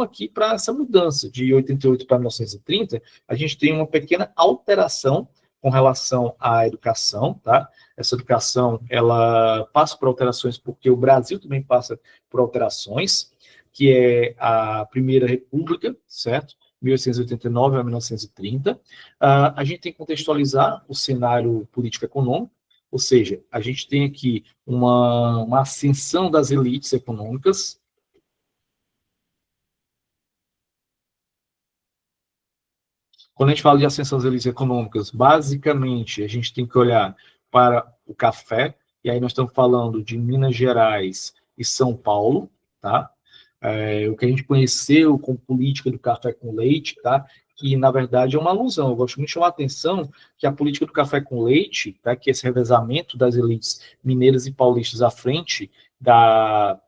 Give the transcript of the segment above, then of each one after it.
aqui para essa mudança de 88 para 1930, a gente tem uma pequena alteração com relação à educação, tá? Essa educação, ela passa por alterações porque o Brasil também passa por alterações, que é a Primeira República, certo? 1889 a 1930. A gente tem que contextualizar o cenário político-econômico, ou seja, a gente tem aqui uma ascensão das elites econômicas. Quando a gente fala de ascensão das elites econômicas, basicamente, a gente tem que olhar para o café, e aí nós estamos falando de Minas Gerais e São Paulo, tá? O que a gente conheceu como política do café com leite, tá? Que, na verdade, é uma alusão. Eu gosto muito de chamar a atenção que a política do café com leite, tá? Que esse revezamento das elites mineiras e paulistas à frente da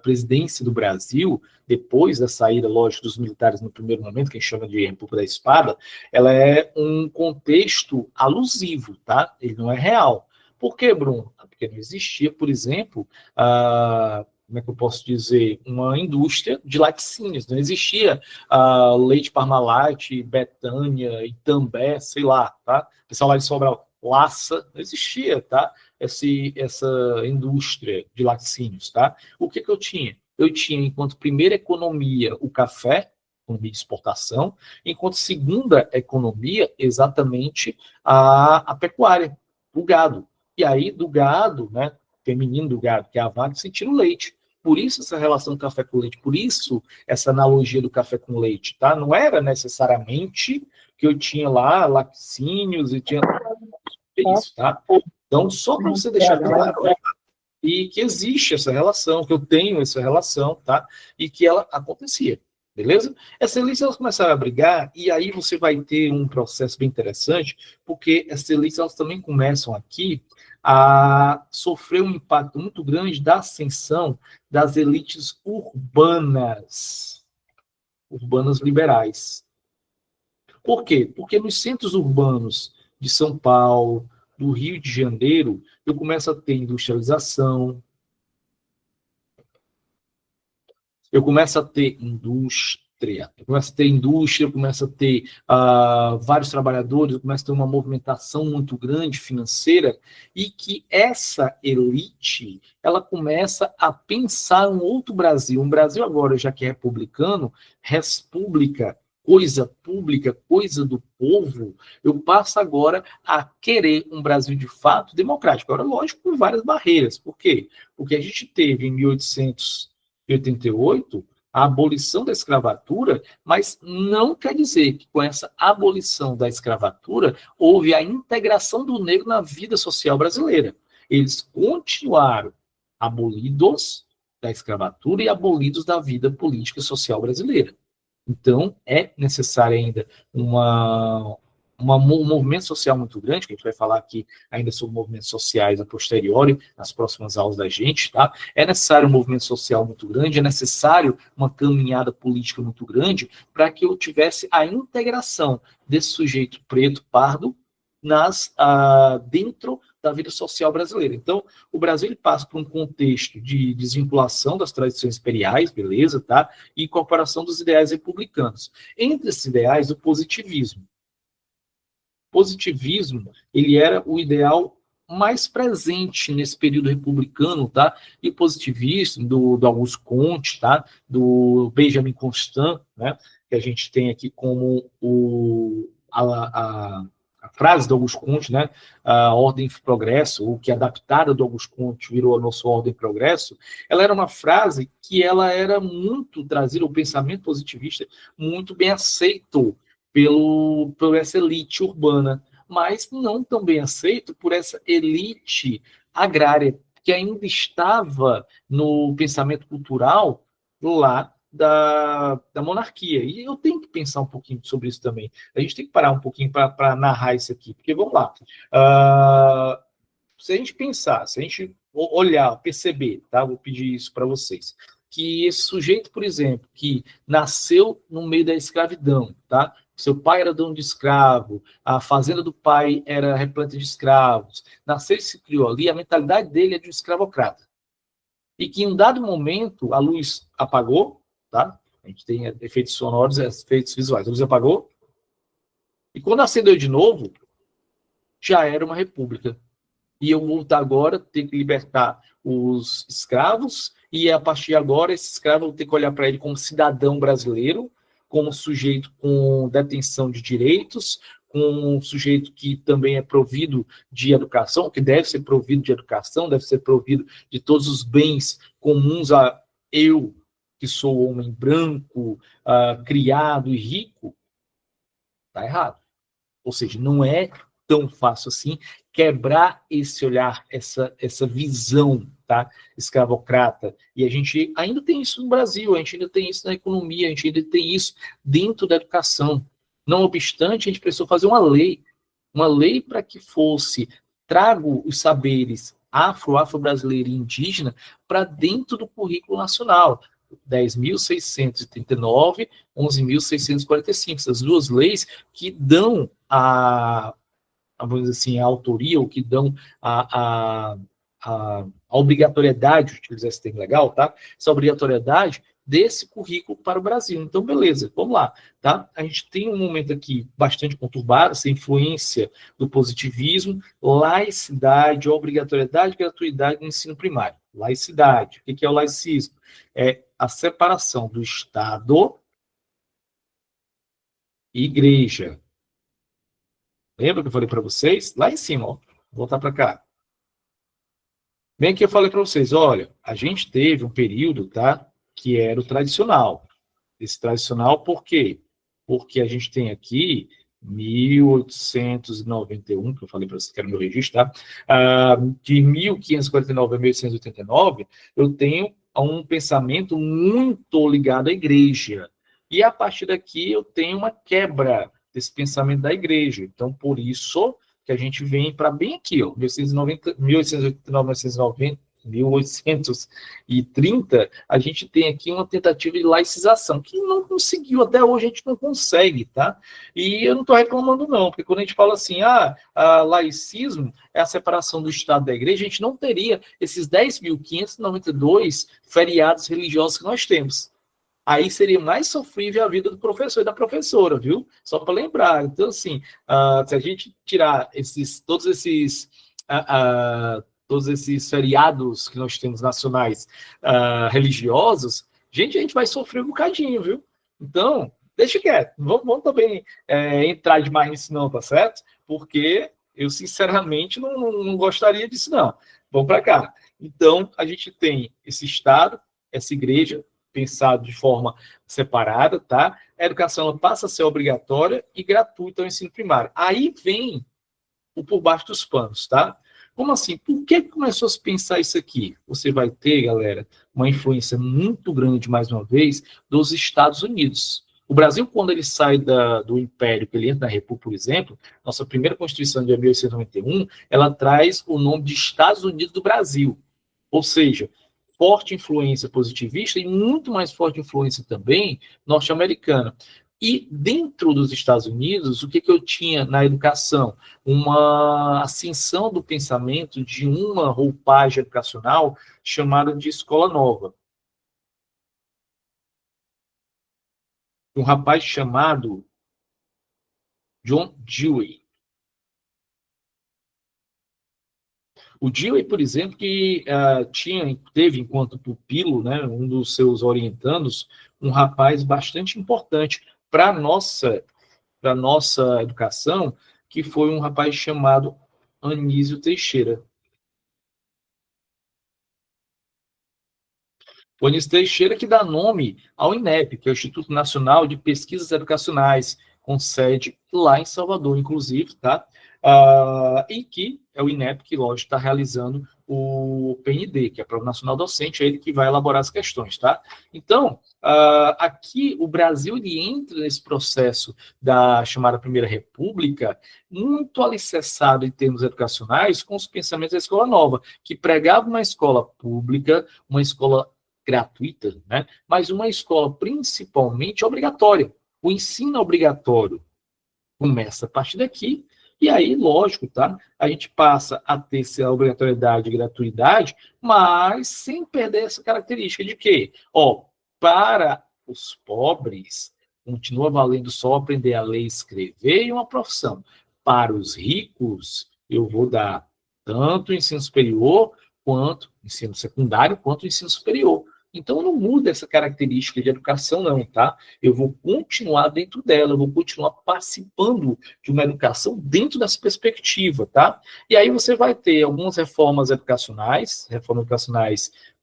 presidência do Brasil, depois da saída, lógico, dos militares no primeiro momento, que a gente chama de República da Espada, ela é um contexto alusivo, tá? Ele não é real. Por quê, Bruno? Porque não existia, por exemplo, como é que eu posso dizer, uma indústria de laticínios. Não existia Leite Parmalat, Betânia, Itambé, sei lá, tá? O pessoal lá de Sobral, Laça, não existia, tá? Essa indústria de laticínios, tá? O que eu tinha? Eu tinha, enquanto primeira economia, o café, economia de exportação, enquanto segunda economia, exatamente a pecuária, o gado. E aí, do gado, né, feminino do gado, que é a vaca, sentindo leite. Por isso essa relação do café com leite, por isso essa analogia do café com leite, tá? Não era necessariamente que eu tinha lá laticínios e tinha isso, tá? Então, só para você deixar claro, e que existe essa relação, que eu tenho essa relação, tá? E que ela acontecia, beleza? Essas elites, elas começaram a brigar, e aí você vai ter um processo bem interessante, porque essas elites, elas também começam aqui a sofrer um impacto muito grande da ascensão das elites urbanas liberais. Por quê? Porque nos centros urbanos de São Paulo, do Rio de Janeiro, eu começo a ter industrialização, eu começo a ter eu começo a ter vários trabalhadores, eu começo a ter uma movimentação muito grande financeira, e que essa elite, ela começa a pensar um outro Brasil, um Brasil agora, já que é republicano, república, coisa pública, coisa do povo, eu passo agora a querer um Brasil de fato democrático. Agora, lógico, com várias barreiras. Por quê? Porque a gente teve em 1888 a abolição da escravatura, mas não quer dizer que com essa abolição da escravatura houve a integração do negro na vida social brasileira. Eles continuaram abolidos da escravatura e abolidos da vida política e social brasileira. Então, é necessário ainda um movimento social muito grande, que a gente vai falar aqui ainda sobre movimentos sociais a posteriori, nas próximas aulas da gente, tá? É necessário um movimento social muito grande, é necessário uma caminhada política muito grande para que eu tivesse a integração desse sujeito preto, pardo, dentro da vida social brasileira. Então, o Brasil ele passa por um contexto de desvinculação das tradições imperiais, beleza, tá? E incorporação dos ideais republicanos. Entre esses ideais, o positivismo. O positivismo, ele era o ideal mais presente nesse período republicano, tá? E o positivismo do Auguste Comte, tá? Do Benjamin Constant, né? Que a gente tem aqui como a frase do Auguste Comte, né? A ordem e progresso, ou que adaptada do Auguste Comte virou a nossa ordem e progresso, ela era uma frase que ela era muito trazida, o pensamento positivista, muito bem aceito por essa elite urbana, mas não tão bem aceito por essa elite agrária, que ainda estava no pensamento cultural lá da monarquia. E eu tenho que pensar um pouquinho sobre isso também. A gente tem que parar um pouquinho para narrar isso aqui, porque vamos lá. Se a gente pensar, se a gente olhar, perceber, tá? Vou pedir isso para vocês, que esse sujeito, por exemplo, que nasceu no meio da escravidão, tá? Seu pai era dono de escravo, a fazenda do pai era repleta de escravos, nasceu e se criou ali, a mentalidade dele é de um escravocrata. E que em um dado momento a luz apagou, tá? A gente tem efeitos sonoros e efeitos visuais. A luz apagou. E quando acendeu de novo, já era uma república. E eu vou agora ter que libertar os escravos, e a partir de agora, esse escravo eu vou ter que olhar para ele como cidadão brasileiro, como sujeito com detenção de direitos, com um sujeito que também é provido de educação, que deve ser provido de educação, deve ser provido de todos os bens comuns a eu, que sou homem branco, criado e rico. Está errado. Ou seja, não é tão fácil assim quebrar esse olhar, essa visão, tá, escravocrata. E a gente ainda tem isso no Brasil, a gente ainda tem isso na economia, a gente ainda tem isso dentro da educação. Não obstante, a gente precisou fazer uma lei para que fosse trago os saberes afro-brasileiro e indígena para dentro do currículo nacional. 10.639, 11.645, essas duas leis que dão vamos dizer assim, a autoria, ou que dão a obrigatoriedade, utilizar esse termo legal, tá? Essa obrigatoriedade desse currículo para o Brasil. Então, beleza, vamos lá, tá? A gente tem um momento aqui bastante conturbado, essa influência do positivismo, laicidade, obrigatoriedade, gratuidade no ensino primário. Laicidade. O que é o laicismo? É a separação do Estado e igreja. Lembra que eu falei para vocês? Lá em cima, ó. Vou voltar para cá. Bem que eu falei para vocês, olha, a gente teve um período, tá, que era o tradicional. Esse tradicional por quê? Porque a gente tem aqui 1891, que eu falei para vocês que era o meu registro, tá? De 1549 a 1889, eu tenho um pensamento muito ligado à igreja. E a partir daqui eu tenho uma quebra desse pensamento da igreja. Então, por isso que a gente vem para bem aqui, ó, 1889, 1830, a gente tem aqui uma tentativa de laicização, que não conseguiu, até hoje a gente não consegue, tá? E eu não estou reclamando não, porque quando a gente fala assim, laicismo é a separação do Estado da Igreja, a gente não teria esses 10.592 feriados religiosos que nós temos. Aí seria mais sofrível a vida do professor e da professora, viu? Só para lembrar. Então, assim, se a gente tirar todos esses feriados que nós temos nacionais religiosos, a gente vai sofrer um bocadinho, viu? Então, deixa quieto. Vamos também entrar demais nisso não, tá certo? Porque eu, sinceramente, não gostaria disso, não. Vamos para cá. Então, a gente tem esse Estado, essa igreja, pensado de forma separada, tá? A educação ela passa a ser obrigatória e gratuita ao ensino primário. Aí vem o por baixo dos panos, tá? Como assim? Por que começou a se pensar isso aqui? Você vai ter, galera, uma influência muito grande, mais uma vez, dos Estados Unidos. O Brasil, quando ele sai do Império, que ele entra na República, por exemplo, nossa primeira Constituição de 1891, ela traz o nome de Estados Unidos do Brasil. Ou seja, forte influência positivista e muito mais forte influência também norte-americana. E dentro dos Estados Unidos, o que eu tinha na educação? Uma ascensão do pensamento de uma roupagem educacional chamada de escola nova. Um rapaz chamado John Dewey. O Dewey, por exemplo, que teve enquanto pupilo, né, um dos seus orientandos, um rapaz bastante importante para a nossa educação, que foi um rapaz chamado Anísio Teixeira. O Anísio Teixeira que dá nome ao INEP, que é o Instituto Nacional de Pesquisas Educacionais, com sede lá em Salvador, inclusive, tá? E que é o INEP que, lógico, está realizando o PND, que é a Prova Nacional Docente, é ele que vai elaborar as questões, tá? Então, aqui o Brasil ele entra nesse processo da chamada Primeira República, muito alicerçado em termos educacionais com os pensamentos da Escola Nova, que pregava uma escola pública, uma escola gratuita, né? Mas uma escola principalmente obrigatória. O ensino obrigatório começa a partir daqui, e aí, lógico, tá? A gente passa a ter essa obrigatoriedade e gratuidade, mas sem perder essa característica de que, para os pobres, continua valendo só aprender a ler e escrever e uma profissão. Para os ricos, eu vou dar tanto o ensino superior, quanto ensino secundário, quanto ensino superior. Então, não muda essa característica de educação, não, tá? Eu vou continuar dentro dela, eu vou continuar participando de uma educação dentro dessa perspectiva, tá? E aí você vai ter algumas reformas educacionais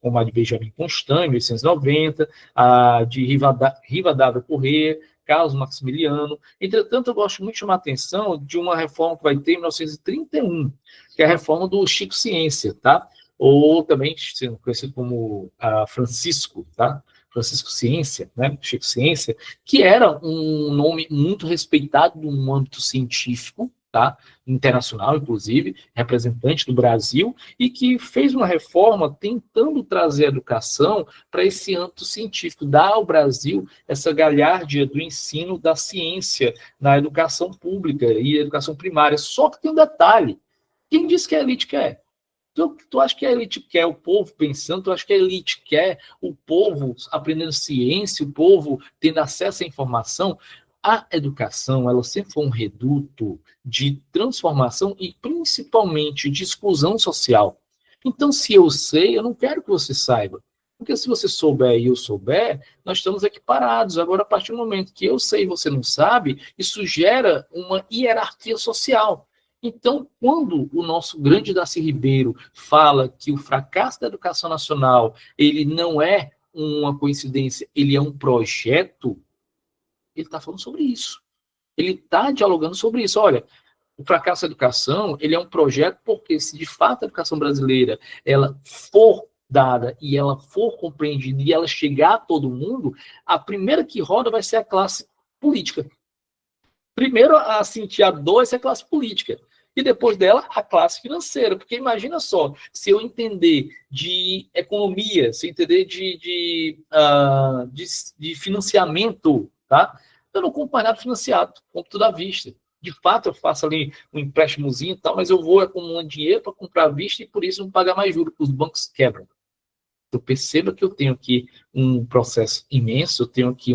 como a de Benjamin Constant, em 1890, a de Rivadavia Corrêa, Carlos Maximiliano. Entretanto, eu gosto muito de chamar a atenção de uma reforma que vai ter em 1931, que é a reforma do Chico Ciência, tá? Ou também sendo conhecido como Francisco, tá? Francisco Ciência, né? Chico Ciência, que era um nome muito respeitado no âmbito científico, tá? Internacional, inclusive, representante do Brasil, e que fez uma reforma tentando trazer a educação para esse âmbito científico, dar ao Brasil essa galhardia do ensino da ciência na educação pública e educação primária. Só que tem um detalhe: quem disse que a elite quer? Tu acha que a elite quer o povo pensando? Tu acha que a elite quer o povo aprendendo ciência, o povo tendo acesso à informação? A educação, ela sempre foi um reduto de transformação e principalmente de exclusão social. Então, se eu sei, eu não quero que você saiba. Porque se você souber e eu souber, nós estamos equiparados. Agora, a partir do momento que eu sei e você não sabe, isso gera uma hierarquia social. Então, quando o nosso grande Darcy Ribeiro fala que o fracasso da educação nacional, ele não é uma coincidência, ele é um projeto, ele está falando sobre isso. Ele está dialogando sobre isso. Olha, o fracasso da educação, ele é um projeto porque se de fato a educação brasileira, ela for dada e ela for compreendida e ela chegar a todo mundo, a primeira que roda vai ser a classe política. Primeiro a sentir a dor vai ser a classe política. E depois dela, a classe financeira. Porque imagina só, se eu entender de economia, se eu entender de financiamento, tá? Eu não compro mais nada financiado, compro tudo à vista. De fato, eu faço ali um empréstimozinho e tal, mas eu vou acumulando dinheiro para comprar à vista e por isso não pagar mais juros, os bancos quebram. Eu percebo que eu tenho aqui um processo imenso, eu tenho aqui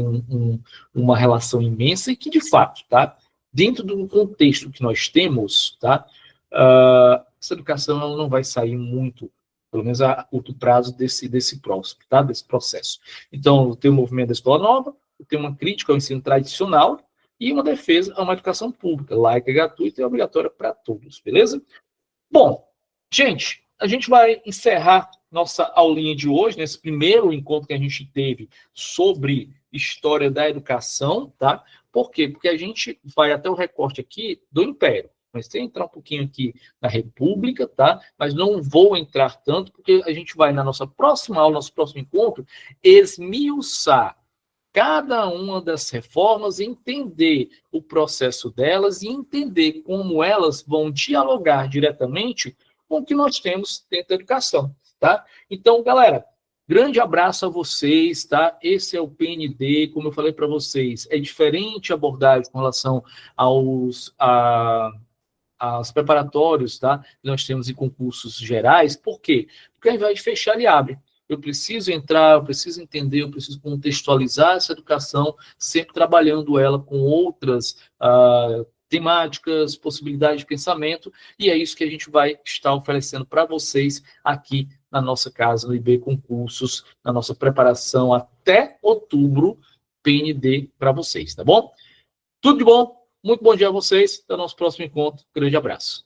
uma relação imensa e que, de fato, tá? Dentro do contexto que nós temos, tá? Essa educação ela não vai sair muito, pelo menos a curto prazo, desse próximo, tá? Desse processo. Então, eu tenho o movimento da escola nova, eu tenho uma crítica ao ensino tradicional e uma defesa a uma educação pública, laica, gratuita e obrigatória para todos, beleza? Bom, gente, a gente vai encerrar nossa aulinha de hoje, nesse primeiro encontro que a gente teve sobre história da educação, tá? Por quê? Porque a gente vai até o recorte aqui do Império. Mas tem entrar um pouquinho aqui na República, tá? Mas não vou entrar tanto, porque a gente vai, na nossa próxima aula, nosso próximo encontro, esmiuçar cada uma das reformas, entender o processo delas e entender como elas vão dialogar diretamente com o que nós temos dentro da educação, tá? Então, galera, grande abraço a vocês, tá? Esse é o PND, como eu falei para vocês, é diferente a abordagem com relação aos preparatórios, tá? Que nós temos em concursos gerais. Por quê? Porque ao invés de fechar, ele abre. Eu preciso entrar, eu preciso entender, eu preciso contextualizar essa educação, sempre trabalhando ela com outras temáticas, possibilidades de pensamento, e é isso que a gente vai estar oferecendo para vocês aqui na nossa casa, no IB Concursos, na nossa preparação até outubro, PND para vocês, tá bom? Tudo de bom, muito bom dia a vocês, até o nosso próximo encontro, grande abraço.